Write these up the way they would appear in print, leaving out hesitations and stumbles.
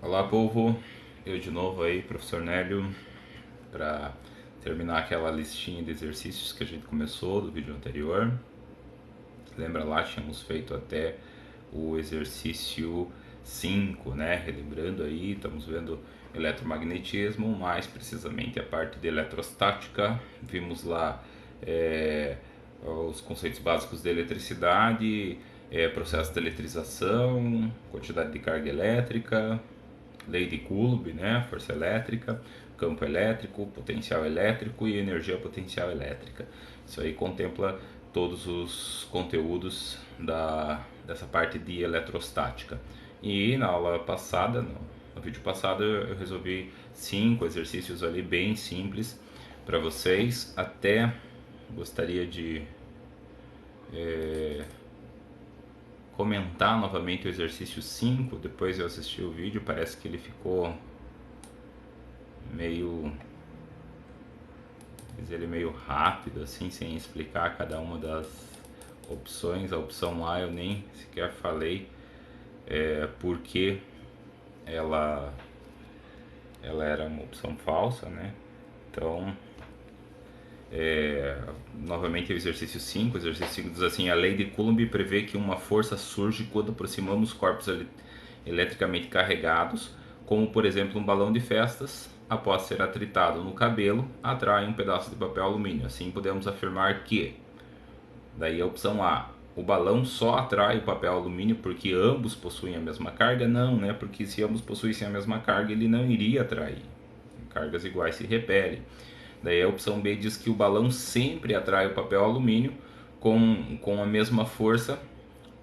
Olá, povo. Eu de novo aí, professor Nélio, para terminar aquela listinha de exercícios que a gente começou do vídeo anterior. Lembra lá, tínhamos feito até o exercício 5, né? Relembrando aí, estamos vendo eletromagnetismo, mais precisamente a parte de eletrostática. Vimos lá os conceitos básicos de eletricidade, processo de eletrização, quantidade de carga elétrica, lei de Coulomb, né? Força elétrica, campo elétrico, potencial elétrico e energia potencial elétrica. Isso aí contempla todos os conteúdos dessa parte de eletrostática. E na aula passada, no vídeo passado, eu resolvi 5 exercícios ali bem simples para vocês. Até gostaria de comentar novamente o exercício 5. Depois eu assisti o vídeo, parece que ele ficou meio rápido, assim, sem explicar cada uma das opções. A opção A eu nem sequer falei porque ela era uma opção falsa, né? Então, novamente o exercício 5. O exercício 5 diz assim: a lei de Coulomb prevê que uma força surge quando aproximamos corpos eletricamente carregados, como por exemplo um balão de festas, após ser atritado no cabelo, atrai um pedaço de papel alumínio. Assim podemos afirmar que, daí a opção A, o balão só atrai o papel alumínio porque ambos possuem a mesma carga? Não, né? Porque se ambos possuíssem a mesma carga, ele não iria atrair. Cargas iguais se repelem. Daí a opção B diz que o balão sempre atrai o papel alumínio com a mesma força,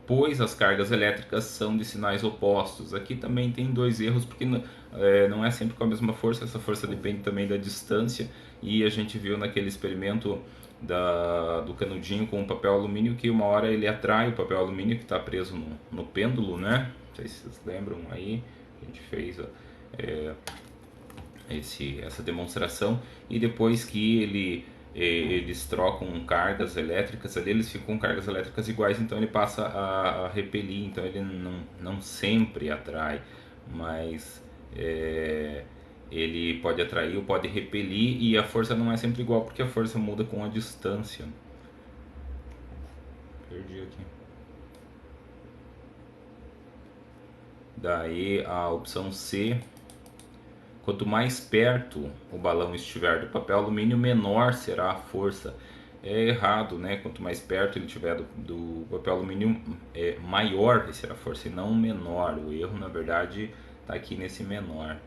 pois as cargas elétricas são de sinais opostos. Aqui também tem dois erros, porque não é sempre com a mesma força, essa força depende também da distância, e a gente viu naquele experimento do canudinho com o papel alumínio que uma hora ele atrai o papel alumínio que está preso no pêndulo, né? Não sei se vocês lembram aí, a gente fez essa demonstração, e depois que eles trocam cargas elétricas ali, eles ficam com cargas elétricas iguais, então ele passa a repelir. Então ele não sempre atrai, mas ele pode atrair ou pode repelir, e a força não é sempre igual, porque a força muda com a distância. Perdi aqui. Daí a opção C: quanto mais perto o balão estiver do papel alumínio, menor será a força. É errado, né? Quanto mais perto ele estiver do papel alumínio, maior será a força e não menor. O erro, na verdade, está aqui nesse menor.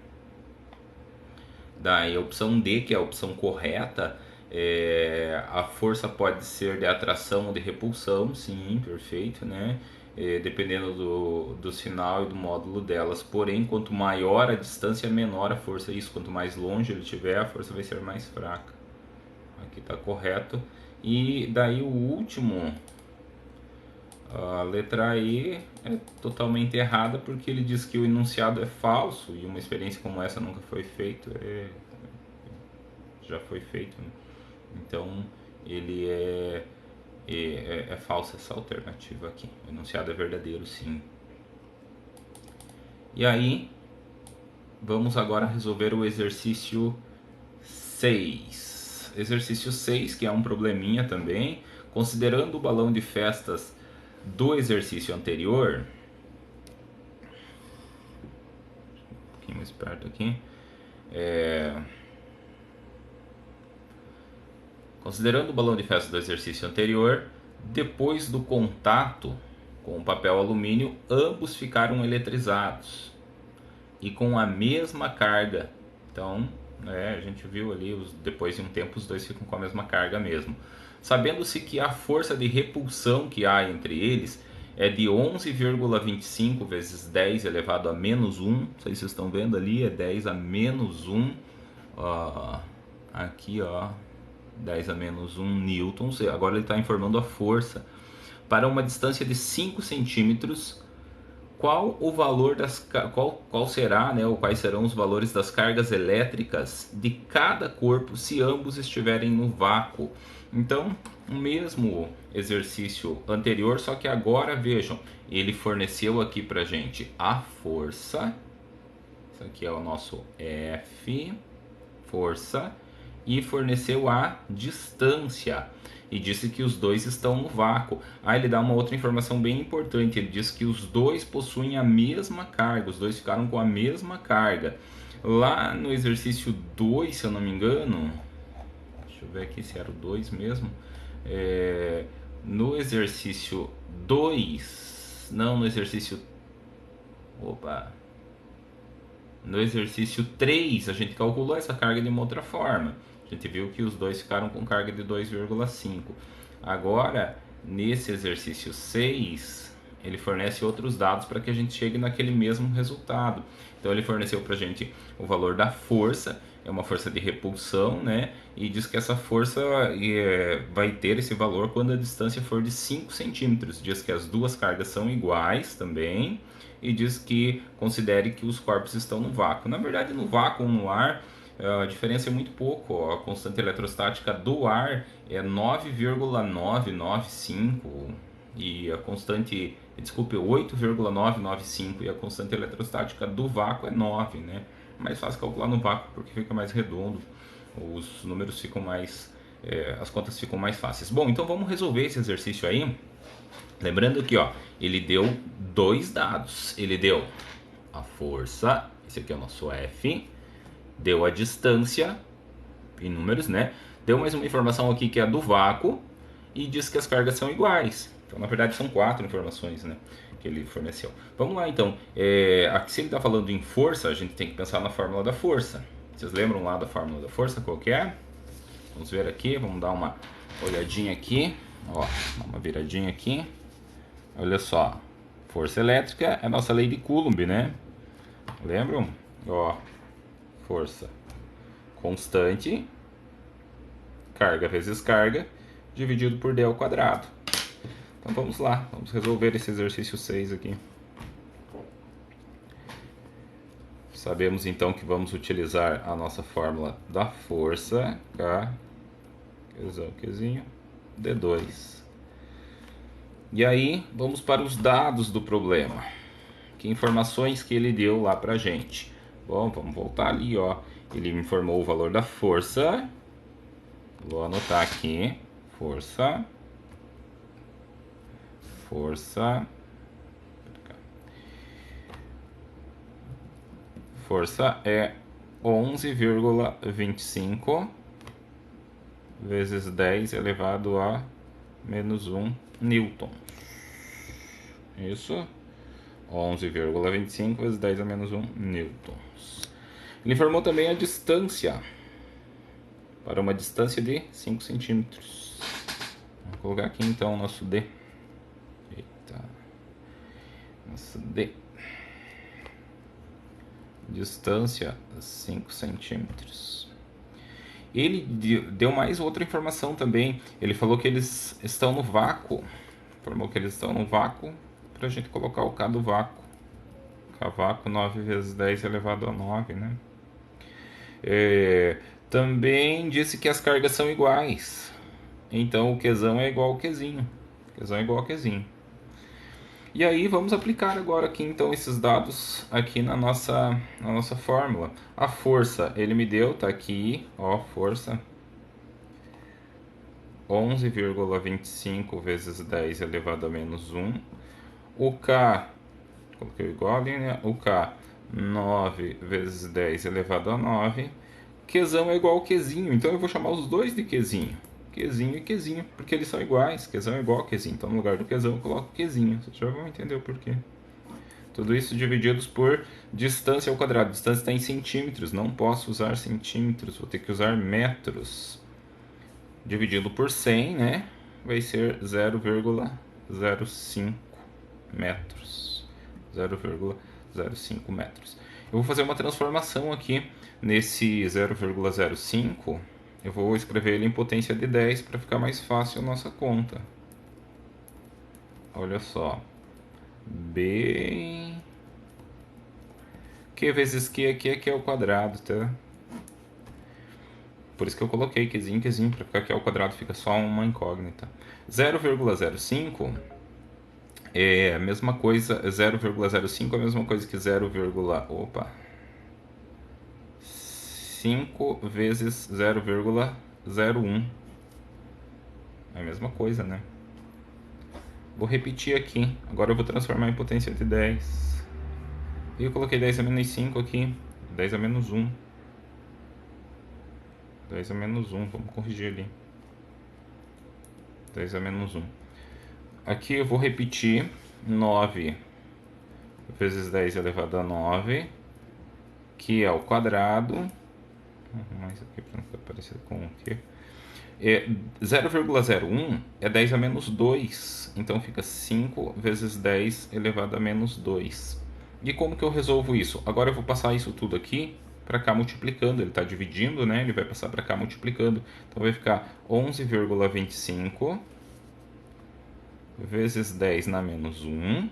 Daí a opção D, que é a opção correta, a força pode ser de atração ou de repulsão, sim, perfeito, né? Dependendo do sinal e do módulo delas. Porém, quanto maior a distância, menor a força. Isso, quanto mais longe ele estiver, a força vai ser mais fraca. Aqui está correto. E daí o último, a letra E, é totalmente errada, porque ele diz que o enunciado é falso e uma experiência como essa nunca foi feita. Já foi feito, né? Então ele é falsa essa alternativa aqui. O enunciado é verdadeiro, sim. E aí, vamos agora resolver o exercício 6. Exercício 6, que é um probleminha também. Considerando o balão de festas do exercício anterior, um pouquinho mais perto aqui. Considerando o balão de festas do exercício anterior, depois do contato com o papel alumínio, ambos ficaram eletrizados e com a mesma carga. Então, a gente viu ali, depois de um tempo, os dois ficam com a mesma carga mesmo. Sabendo-se que a força de repulsão que há entre eles é de 11,25 vezes 10 elevado a menos 1. Não sei se vocês estão vendo ali, é 10 a menos 1. Aqui, 10 a menos 1 newtons. Agora ele está informando a força. Para uma distância de 5 centímetros, qual o valor qual será, né, ou quais serão os valores das cargas elétricas de cada corpo se ambos estiverem no vácuo? Então, o mesmo exercício anterior, só que agora vejam, ele forneceu aqui pra gente a força, Isso aqui é o nosso F, força, e forneceu a distância. E disse que os dois estão no vácuo. Ele dá uma outra informação bem importante. Ele diz que os dois possuem a mesma carga, os dois ficaram com a mesma carga. Lá no exercício 2, se eu não me engano, deixa eu ver aqui se era o 2 mesmo. No exercício 2, não, no exercício... Opa! No exercício 3, a gente calculou essa carga de uma outra forma. A gente viu que os dois ficaram com carga de 2,5. Agora, nesse exercício 6, ele fornece outros dados para que a gente chegue naquele mesmo resultado. Então, ele forneceu para a gente o valor da força, é uma força de repulsão, né? E diz que essa força vai ter esse valor quando a distância for de 5 centímetros. Diz que as duas cargas são iguais também. E diz que considere que os corpos estão no vácuo. Na verdade, no vácuo ou no ar, a diferença é muito pouco. A constante eletrostática do ar é 9,995 e a constante, desculpe, 8,995 e a constante eletrostática do vácuo é 9, né? Mais fácil calcular no vácuo porque fica mais redondo, os números ficam mais, as contas ficam mais fáceis. Bom, então vamos resolver esse exercício aí. Lembrando que ele deu dois dados. Ele deu a força, esse aqui é o nosso F, deu a distância, em números, né? Deu mais uma informação aqui que é a do vácuo e diz que as cargas são iguais. Então, na verdade, são 4 informações, né, que ele forneceu. Vamos lá, então. Aqui, se ele está falando em força, a gente tem que pensar na fórmula da força. Vocês lembram lá da fórmula da força? Qual que é? Vamos ver aqui, vamos dar uma olhadinha aqui. Dá uma viradinha aqui. Olha só, força elétrica é a nossa lei de Coulomb, né? Lembram? Força constante, carga vezes carga, dividido por D ao quadrado. Então vamos lá, vamos resolver esse exercício 6 aqui. Sabemos então que vamos utilizar a nossa fórmula da força, K, Qzinho, D2. E aí, vamos para os dados do problema. Que informações que ele deu lá pra gente? Bom, vamos voltar ali, Ele me informou o valor da força. Vou anotar aqui. Força. Força é 11,25 vezes 10 elevado a menos 1 newton. Isso. 11,25 vezes 10 a menos 1 newtons. Ele informou também a distância. Para uma distância de 5 centímetros. Vou colocar aqui então o nosso D. Nosso D. Distância 5 centímetros. Ele deu mais outra informação também. Ele falou que eles estão no vácuo. Informou que eles estão no vácuo para a gente colocar o K do vácuo. K vácuo 9 vezes 10 elevado a 9, né? Também disse que as cargas são iguais. Então o Qzão é igual ao Qzinho. Qzão é igual ao Qzinho. E aí vamos aplicar agora aqui então esses dados aqui na nossa fórmula. A força ele me deu, tá aqui, força 11,25 vezes 10 elevado a menos 1. O K, coloquei igual ali, né? O K 9 vezes 10 elevado a 9. Qzão é igual ao Qzinho, então eu vou chamar os dois de Qzinho. Qzinho e Qzinho, porque eles são iguais. Qzão é igual a Qzinho, então no lugar do Qzão eu coloco Qzinho. Vocês já vão entender o porquê. Tudo isso divididos por distância ao quadrado. Distância está em centímetros, não posso usar centímetros, vou ter que usar metros. Dividido por 100, né? Vai ser 0,05 metros. 0,05 metros. Eu vou fazer uma transformação aqui nesse 0,05. Eu vou escrever ele em potência de 10 para ficar mais fácil a nossa conta. Olha só. B... Q vezes Q aqui é ao quadrado, tá? Por isso que eu coloquei Qzinho, para ficar aqui ao quadrado, fica só uma incógnita. 0,05 é a mesma coisa, 0,05 é a mesma coisa que 0, opa, 5 vezes 0,01. É a mesma coisa, né? Vou repetir aqui. Agora eu vou transformar em potência de 10. E eu coloquei 10 a menos 5 aqui. 10 a menos 1. 10 a menos 1. Vamos corrigir ali. 10 a menos 1. Aqui eu vou repetir 9 vezes 10 elevado a 9, que é o quadrado. Mais aqui para não ficar parecido com o quê? 0,01 é 10 a menos 2, então fica 5 vezes 10 elevado a menos 2. E como que eu resolvo isso? Agora eu vou passar isso tudo aqui para cá multiplicando, ele está dividindo, né? Ele vai passar para cá multiplicando, então vai ficar 11,25 vezes 10 na menos 1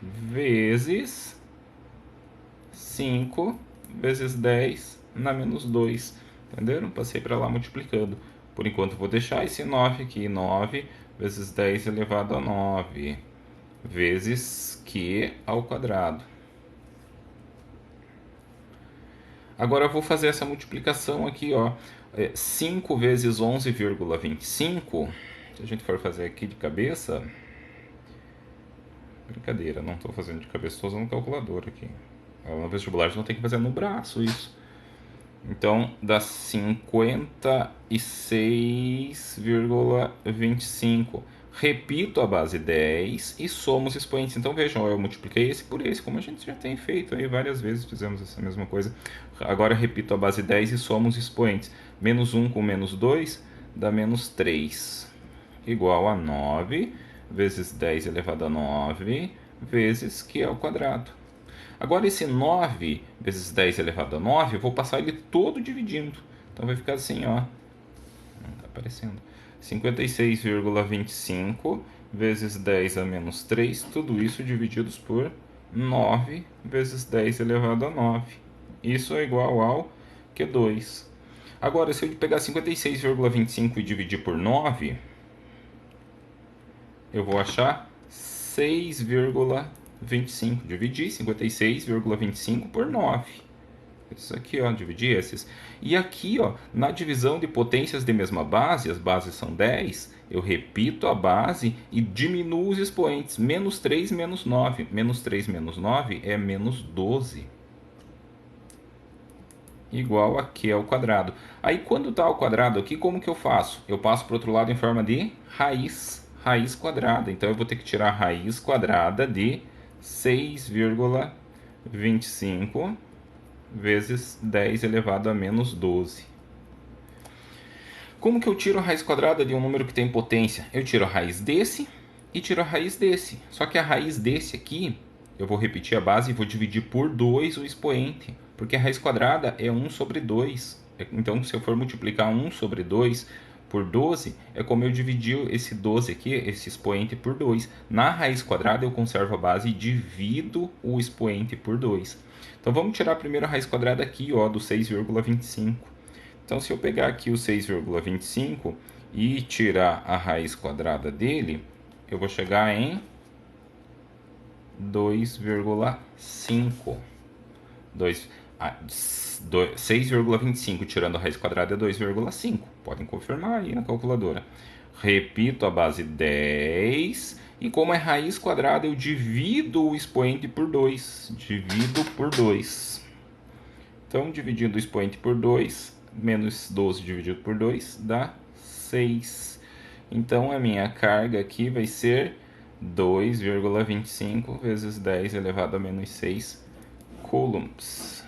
vezes 5 vezes 10 na menos 2. Entenderam? Passei para lá multiplicando. Por enquanto vou deixar esse 9 aqui. 9 vezes 10 elevado a 9 vezes Q ao quadrado. Agora eu vou fazer essa multiplicação aqui, ó. 5 vezes 11,25. Se a gente for fazer aqui de cabeça... Brincadeira, não estou fazendo de cabeça, estou usando calculador aqui. No vestibular você não tem que fazer no braço isso. Então dá 56,25. Repito a base 10 e somo os expoentes. Então vejam, eu multipliquei esse por esse, como a gente já tem feito aí várias vezes, fizemos essa mesma coisa. Agora repito a base 10 e somo os expoentes. Menos 1 com menos 2 dá menos 3, igual a 9 vezes 10 elevado a 9 vezes Q ao quadrado. Agora esse 9 vezes 10 elevado a 9, eu vou passar ele todo dividindo. Então vai ficar assim, ó. Não está aparecendo. 56,25 vezes 10 a menos 3, tudo isso divididos por 9 vezes 10 elevado a 9. Isso é igual ao Q2. Agora, se eu pegar 56,25 e dividir por 9, eu vou achar 6,25. Dividi 56,25 por 9. Isso aqui, ó, dividi esses. E aqui, ó, na divisão de potências de mesma base, as bases são 10, eu repito a base e diminuo os expoentes. Menos 3, menos 9. Menos 3, menos 9 é menos 12. Igual a Q ao quadrado. Aí, quando está ao quadrado aqui, como que eu faço? Eu passo para o outro lado em forma de raiz quadrada. Então, eu vou ter que tirar a raiz quadrada de 6,25 vezes 10 elevado a menos 12. Como que eu tiro a raiz quadrada de um número que tem potência? Eu tiro a raiz desse e tiro a raiz desse. Só que a raiz desse aqui, eu vou repetir a base e vou dividir por 2 o expoente. Porque a raiz quadrada é 1 sobre 2. Então, se eu for multiplicar 1 sobre 2 por 12, é como eu dividi esse 12 aqui, esse expoente, por 2. Na raiz quadrada, eu conservo a base e divido o expoente por 2. Então, vamos tirar a primeira raiz quadrada aqui, ó, do 6,25. Então, se eu pegar aqui o 6,25 e tirar a raiz quadrada dele, eu vou chegar em 2,5. 6,25 tirando a raiz quadrada é 2,5. Podem confirmar aí na calculadora. Repito a base 10. E como é raiz quadrada, eu divido o expoente por 2. Divido por 2. Então, dividindo o expoente por 2, menos 12 dividido por 2, dá 6. Então, a minha carga aqui vai ser 2,25 vezes 10 elevado a menos 6 coulombs.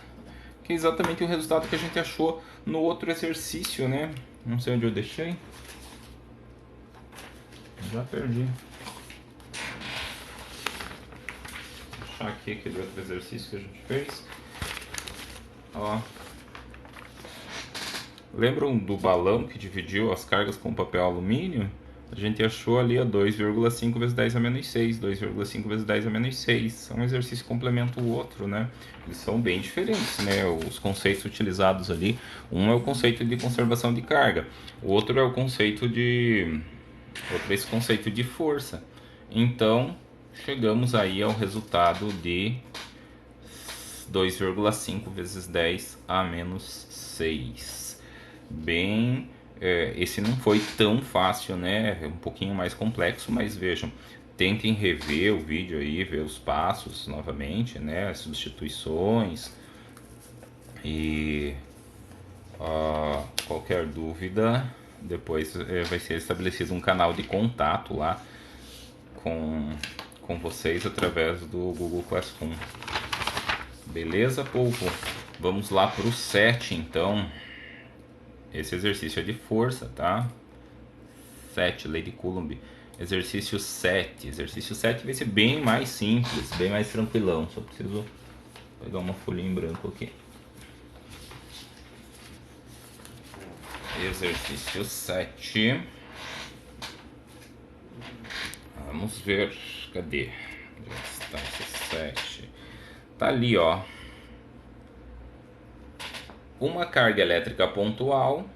Que é exatamente o resultado que a gente achou no outro exercício, né? Não sei onde eu deixei. Já perdi. Vou achar aqui aquele outro exercício que a gente fez. Ó. Lembram do balão que dividiu as cargas com papel alumínio? A gente achou ali a 2,5 vezes 10 a menos 6. 2,5 vezes 10 a menos 6. Um exercício complementa o outro, né? Eles são bem diferentes, né? Os conceitos utilizados ali. Um é o conceito de conservação de carga. O outro é o conceito de... Outro é esse conceito de força. Então, chegamos aí ao resultado de 2,5 vezes 10 a menos 6. Bem, esse não foi tão fácil, né? É um pouquinho mais complexo, mas vejam, tentem rever o vídeo aí, ver os passos novamente, né? As substituições. E qualquer dúvida, depois vai ser estabelecido um canal de contato lá com vocês através do Google Classroom. Beleza, povo? Vamos lá para o 7, então. Esse exercício é de força, tá? 7, Lei de Coulomb. Exercício 7. Exercício 7 vai ser bem mais simples, bem mais tranquilão. Só preciso pegar uma folhinha em branco aqui. Exercício 7. Vamos ver. Cadê? Onde está esse 7? Tá ali, ó. Uma carga elétrica pontual.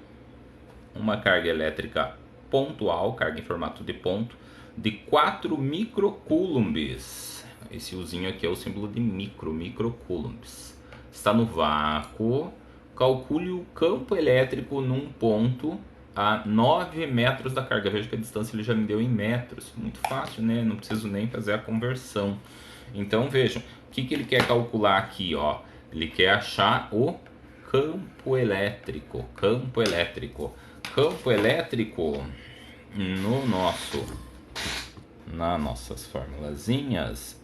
Uma carga elétrica pontual, carga em formato de ponto, de 4 microcoulombs. Esse Uzinho aqui é o símbolo de microcoulombs. Está no vácuo. Calcule o campo elétrico num ponto a 9 metros da carga. Veja que a distância ele já me deu em metros. Muito fácil, né? Não preciso nem fazer a conversão. Então vejam, o que ele quer calcular aqui, ó? Ele quer achar o campo elétrico. Campo elétrico no nas nossas formulazinhas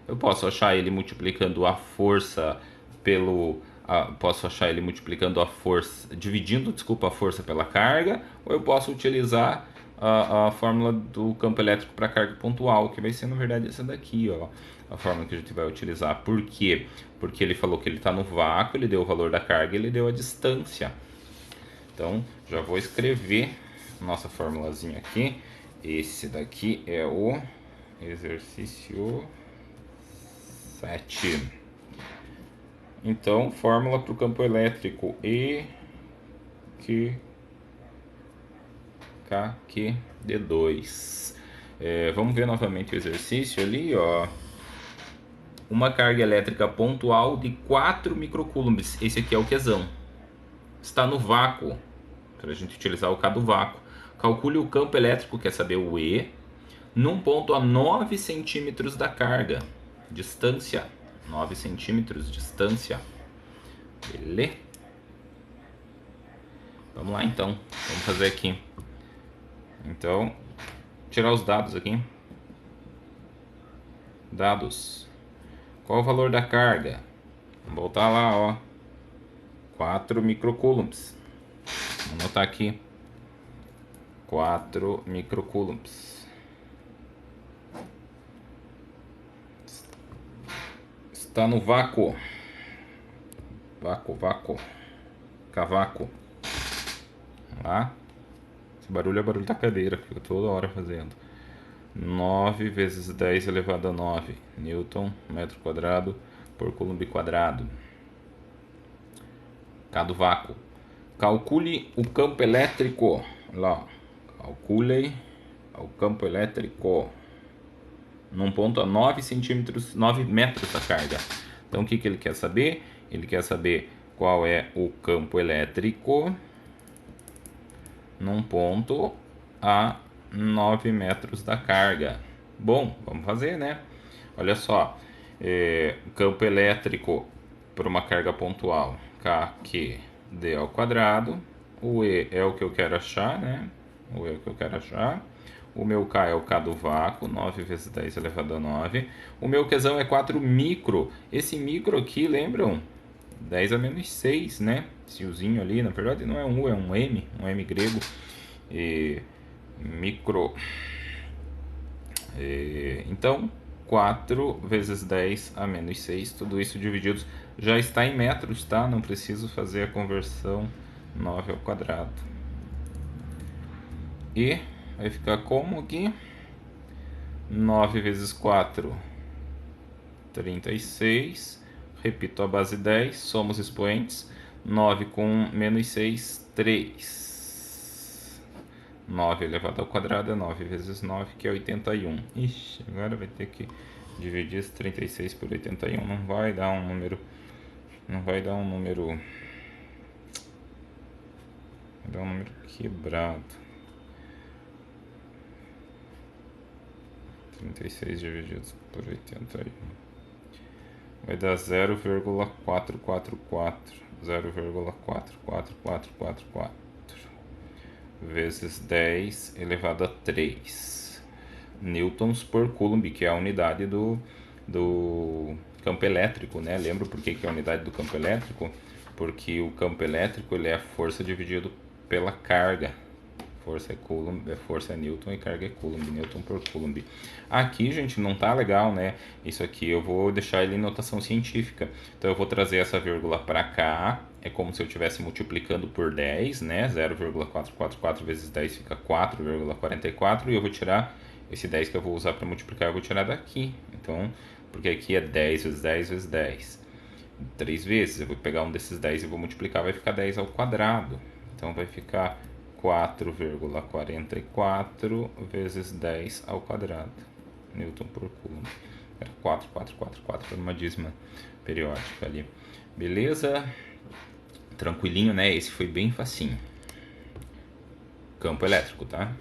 eu posso achar ele multiplicando a força posso achar ele multiplicando a força, dividindo, desculpa, a força pela carga, ou eu posso utilizar a fórmula do campo elétrico para carga pontual, que vai ser na verdade essa daqui, ó, a fórmula que a gente vai utilizar. Por quê? Porque ele falou que ele está no vácuo, ele deu o valor da carga, ele deu a distância. Então, já vou escrever nossa formulazinha aqui. Esse daqui é o exercício 7. Então, fórmula para o campo elétrico KQ-D2. Vamos ver novamente o exercício ali, ó. Uma carga elétrica pontual de 4 microcoulombs. Esse aqui é o Qzão. Está no vácuo, para a gente utilizar o K do vácuo. Calcule o campo elétrico, quer saber o E, num ponto a 9 centímetros da carga. Distância, 9 centímetros, distância. Beleza? Vamos lá então, vamos fazer aqui. Então, tirar os dados aqui. Dados. Qual o valor da carga? Vamos voltar lá, ó. 4 microcoulombs. Vou anotar aqui. 4 microcoulombs. Está no vácuo. Vácuo. Cavaco. Vamos lá. Esse barulho é barulho da cadeira, que fica toda hora fazendo. 9 vezes 10 elevado a 9 Newton, metro quadrado, por coulomb quadrado. K do vácuo. Calcule o campo elétrico. Lá. Calcule o campo elétrico num ponto a 9 centímetros, 9 metros da carga. Então o que ele quer saber? Ele quer saber qual é o campo elétrico num ponto a 9 metros da carga. Bom, vamos fazer, né? Olha só, campo elétrico para uma carga pontual, KQD ao quadrado. O E é o que eu quero achar, né? O E é o que eu quero achar. O meu K é o K do vácuo, 9 vezes 10 elevado a 9. O meu Qzão é 4 micro. Esse micro aqui, lembram? 10 a menos 6, né? Esse Uzinho ali, na verdade não é um U, é um M grego. Micro. Então, 4 vezes 10 a menos 6, tudo isso divididos já está em metros, tá? Não preciso fazer a conversão 9 ao quadrado. E vai ficar como aqui? 9 vezes 4, 36. Repito a base 10, somos expoentes. 9 com menos 6, 3. 9 elevado ao quadrado é 9 vezes 9, que é 81. Ixi, agora vai ter que Dividir esse 36 por 81 não vai dar um número. Não vai dar um número. Vai dar um número quebrado. 36 divididos por 81 vai dar 0,444. 0,44444 vezes 10 elevado a 3 newtons por coulomb, que é a unidade do campo elétrico, né? Lembra por que é a unidade do campo elétrico? Porque o campo elétrico ele é a força dividido pela carga. Força é coulomb, força é newton e carga é coulomb, newton por coulomb. Aqui, gente, não tá legal, né? Isso aqui eu vou deixar ele em notação científica. Então eu vou trazer essa vírgula para cá. É como se eu estivesse multiplicando por 10, né? 0,444 vezes 10 fica 4,44. E eu vou tirar esse 10 que eu vou usar para multiplicar, eu vou tirar daqui. Então, porque aqui é 10 vezes 10 vezes 10. 3 vezes. Eu vou pegar um desses 10 e vou multiplicar, vai ficar 10 ao quadrado. Então vai ficar 4,44 vezes 10 ao quadrado, newton por coulomb. Era 4,444, era uma dízima periódica ali. Beleza? Tranquilinho, né? Esse foi bem facinho. Campo elétrico, tá?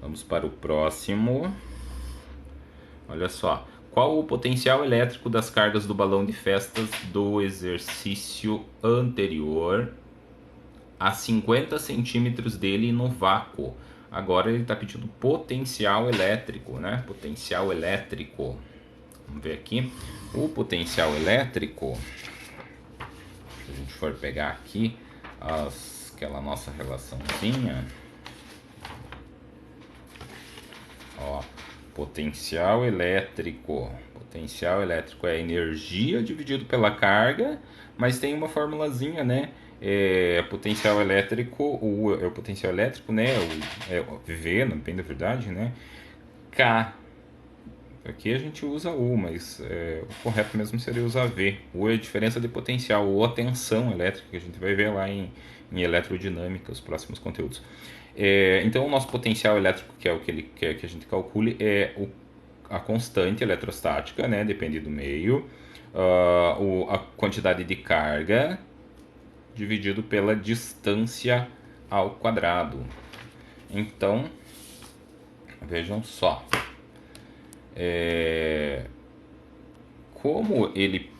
Vamos para o próximo. Olha só. Qual o potencial elétrico das cargas do balão de festas do exercício anterior a 50 centímetros dele no vácuo? Agora ele está pedindo potencial elétrico, né? Potencial elétrico. Vamos ver aqui. O potencial elétrico, se a gente for pegar aqui aquela nossa relaçãozinha, ó, potencial elétrico. Potencial elétrico é energia dividido pela carga, mas tem uma formulazinha, né? Potencial elétrico, o potencial elétrico, né? O V, não bem da verdade, né? K. Aqui a gente usa U, mas o correto mesmo seria usar V. U é a diferença de potencial, ou a tensão elétrica, que a gente vai ver lá em eletrodinâmica, os próximos conteúdos. Então, o nosso potencial elétrico, que é o que ele quer que a gente calcule, é a constante eletrostática, né? Depende do meio, a quantidade de carga dividido pela distância ao quadrado. Então, vejam só. Como ele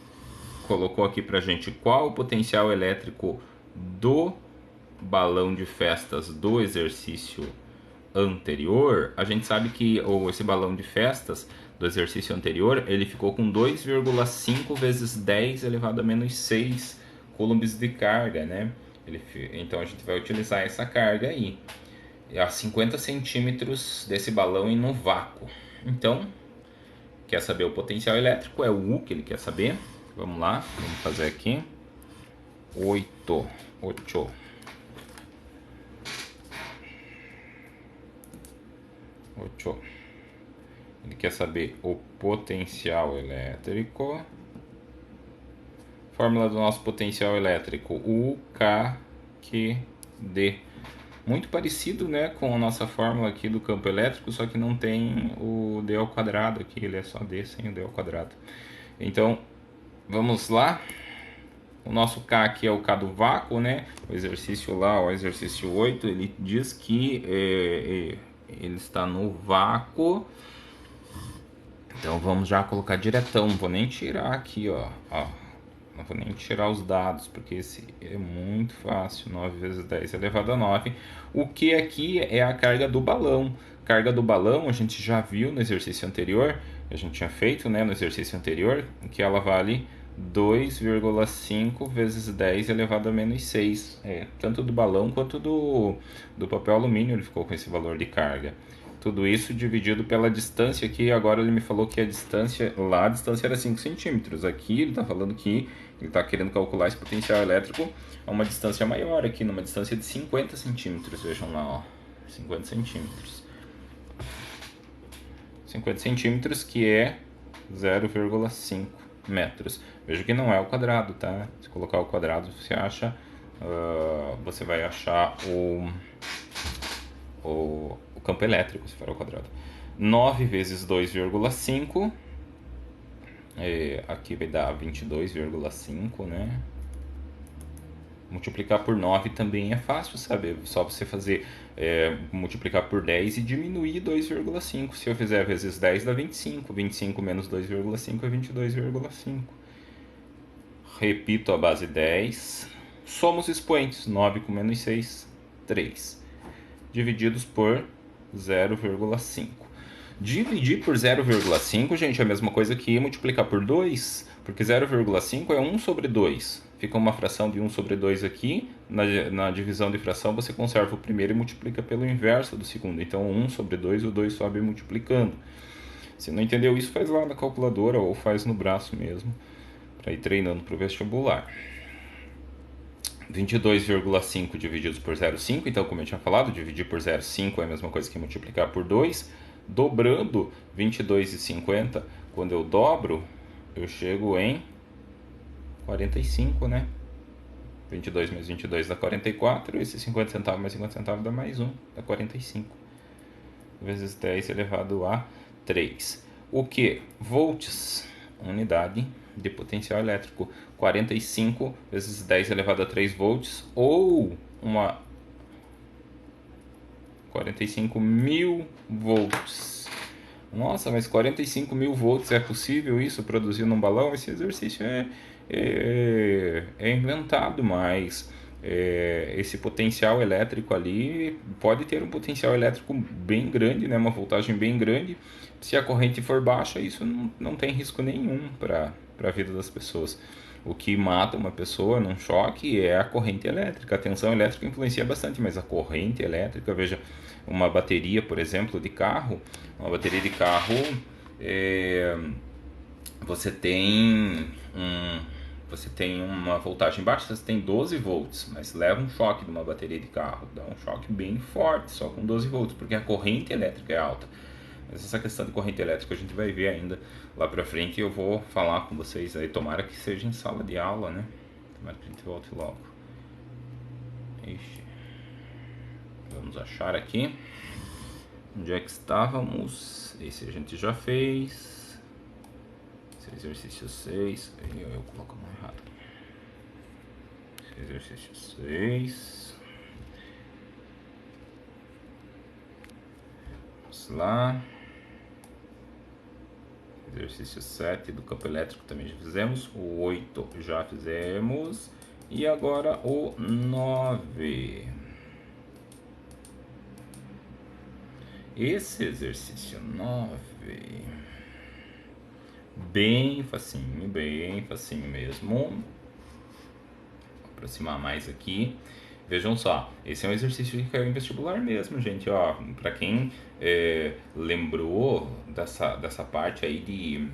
colocou aqui pra gente qual o potencial elétrico do balão de festas do exercício anterior, a gente sabe que esse balão de festas do exercício anterior, ele ficou com 2,5 vezes 10 elevado a menos 6 coulombs de carga, né? Então a gente vai utilizar essa carga aí, a 50 centímetros desse balão e no vácuo. Então, quer saber o potencial elétrico, é o U que ele quer saber. Vamos lá, vamos fazer aqui. 8. Ele quer saber o potencial elétrico. Fórmula do nosso potencial elétrico, UKQD. Muito parecido, né, com a nossa fórmula aqui do campo elétrico, só que não tem o D ao quadrado aqui, ele é só D sem o D ao quadrado. Então, vamos lá. O nosso K aqui é o K do vácuo, né? O exercício lá, o exercício 8, ele diz que ele está no vácuo. Então vamos já colocar diretão, não vou nem tirar aqui, ó. Não vou nem tirar os dados, porque esse é muito fácil. 9 vezes 10 elevado a 9. O que aqui é a carga do balão. Carga do balão a gente já viu no exercício anterior, a gente tinha feito, né, no exercício anterior, que ela vale 2,5 vezes 10 elevado a menos 6. Tanto do balão quanto do papel alumínio ele ficou com esse valor de carga. Tudo isso dividido pela distância aqui. Agora ele me falou que a distância lá, a distância era 5 centímetros. Aqui ele está falando que ele está querendo calcular esse potencial elétrico a uma distância maior aqui, numa distância de 50 centímetros. Vejam lá, ó, 50 centímetros. 50 centímetros, que é 0,5 metros. Veja que não é o quadrado, tá? Se colocar o quadrado, você acha, você vai achar o campo elétrico, se for ao quadrado. 9 vezes 2,5 Aqui vai dar 22,5, né? Multiplicar por 9 também é fácil, sabe? Só você fazer multiplicar por 10 e diminuir 2,5. Se eu fizer vezes 10 dá 25. 25 menos 2,5 é 22,5. Repito a base 10. Somos expoentes. 9 com menos 6, 3. Divididos por 0,5. Dividir por 0,5, gente, é a mesma coisa que multiplicar por 2, porque 0,5 é 1 sobre 2. Fica uma fração de 1 sobre 2 aqui. Na divisão de fração, você conserva o primeiro e multiplica pelo inverso do segundo. Então, 1 sobre 2, o 2 sobe multiplicando. Se não entendeu isso, faz lá na calculadora ou faz no braço mesmo, para ir treinando para o vestibular. 22,5 divididos por 0,5, então como eu tinha falado, dividir por 0,5 é a mesma coisa que multiplicar por 2. Dobrando 22,50, quando eu dobro, eu chego em 45, né? 22 mais 22 dá 44, esse 50 centavos mais 50 centavos dá mais 1, dá 45. Vezes 10 elevado a 3. O que? Volts, unidade de potencial elétrico. 45 vezes 10 elevado a 3 volts, ou 45 mil volts. Nossa, mas 45 mil volts, é possível isso produzir num balão? Esse exercício é inventado, mas esse potencial elétrico ali pode ter um potencial elétrico bem grande, né? Uma voltagem bem grande. Se a corrente for baixa, isso não tem risco nenhum para a vida das pessoas. O que mata uma pessoa num choque é a corrente elétrica. A tensão elétrica influencia bastante, mas a corrente elétrica, veja, uma bateria, por exemplo, de carro, uma bateria de carro, você tem uma voltagem baixa, você tem 12 volts, mas leva um choque de uma bateria de carro, dá um choque bem forte, só com 12 volts, porque a corrente elétrica é alta. Mas essa questão de corrente elétrica a gente vai ver ainda lá pra frente e eu vou falar com vocês aí, tomara que seja em sala de aula, né? Tomara que a gente volte logo. Ixi. Vamos achar aqui. Onde é que estávamos? Esse a gente já fez. Esse exercício 6. Eu coloco mais errado. Esse exercício 6. Vamos lá. Exercício 7 do campo elétrico também já fizemos. O 8 já fizemos. E agora o 9. Esse exercício 9. Bem facinho mesmo. Vou aproximar mais aqui. Vejam só, esse é um exercício que caiu em vestibular mesmo, gente. Ó, para quem lembrou dessa parte aí de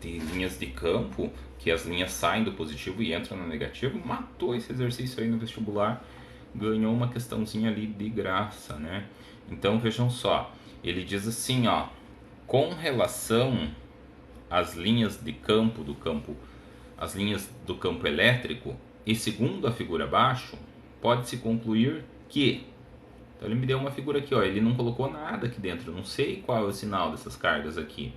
linhas de campo, que as linhas saem do positivo e entram no negativo, matou esse exercício aí no vestibular, ganhou uma questãozinha ali de graça, né? Então vejam só, ele diz assim, ó, com relação às linhas de campo as linhas do campo elétrico, e segundo a figura abaixo, pode-se concluir que... Então ele me deu uma figura aqui, ó, ele não colocou nada aqui dentro, eu não sei qual é o sinal dessas cargas aqui.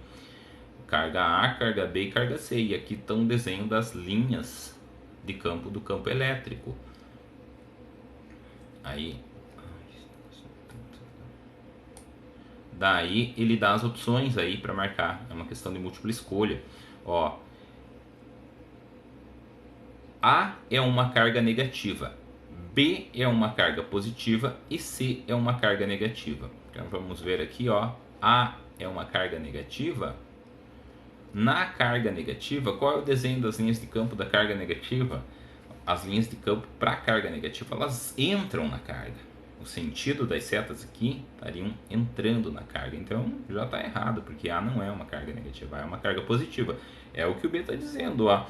Carga A, carga B e carga C, e aqui está um desenho das linhas de campo do campo elétrico. Aí, daí ele dá as opções aí para marcar, é uma questão de múltipla escolha. Ó, A é uma carga negativa, B é uma carga positiva e C é uma carga negativa. Então vamos ver aqui, ó, A é uma carga negativa. Na carga negativa, qual é o desenho das linhas de campo da carga negativa? As linhas de campo para a carga negativa, elas entram na carga. O sentido das setas aqui estariam entrando na carga. Então já está errado, porque A não é uma carga negativa, A é uma carga positiva. É o que o B está dizendo. A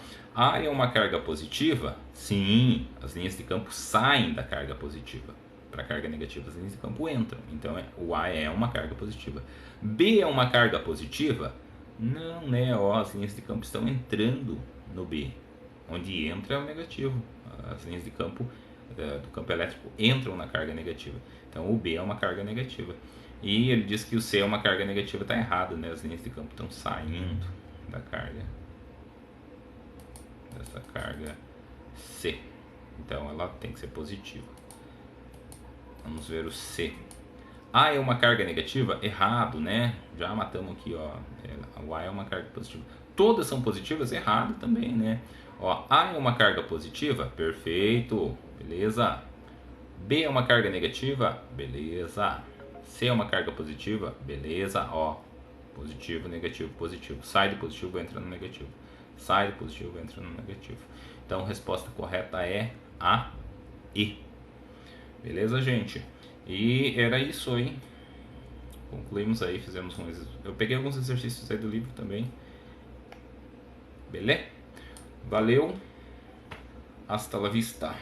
é uma carga positiva? Sim, as linhas de campo saem da carga positiva. Para a carga negativa, as linhas de campo entram. Então o A é uma carga positiva. B é uma carga positiva? Não, né? As linhas de campo estão entrando no B. Onde entra é o negativo. As linhas de campo do campo elétrico entram na carga negativa. Então o B é uma carga negativa. E ele diz que o C é uma carga negativa, está errado, né? As linhas de campo estão saindo da carga, dessa carga C. Então ela tem que ser positiva. Vamos ver o C. A é uma carga negativa? Errado, né? Já matamos aqui, ó. A Y é uma carga positiva. Todas são positivas? Errado também, né? Ó, A é uma carga positiva? Perfeito. Beleza. B é uma carga negativa? Beleza. C é uma carga positiva? Beleza. Ó, positivo, negativo, positivo. Sai do positivo, entra no negativo. Sai do positivo, entra no negativo. Então a resposta correta é a E. Beleza, gente? E era isso aí. Concluímos aí, fizemos eu peguei alguns exercícios aí do livro também. Beleza? Valeu. Hasta la vista.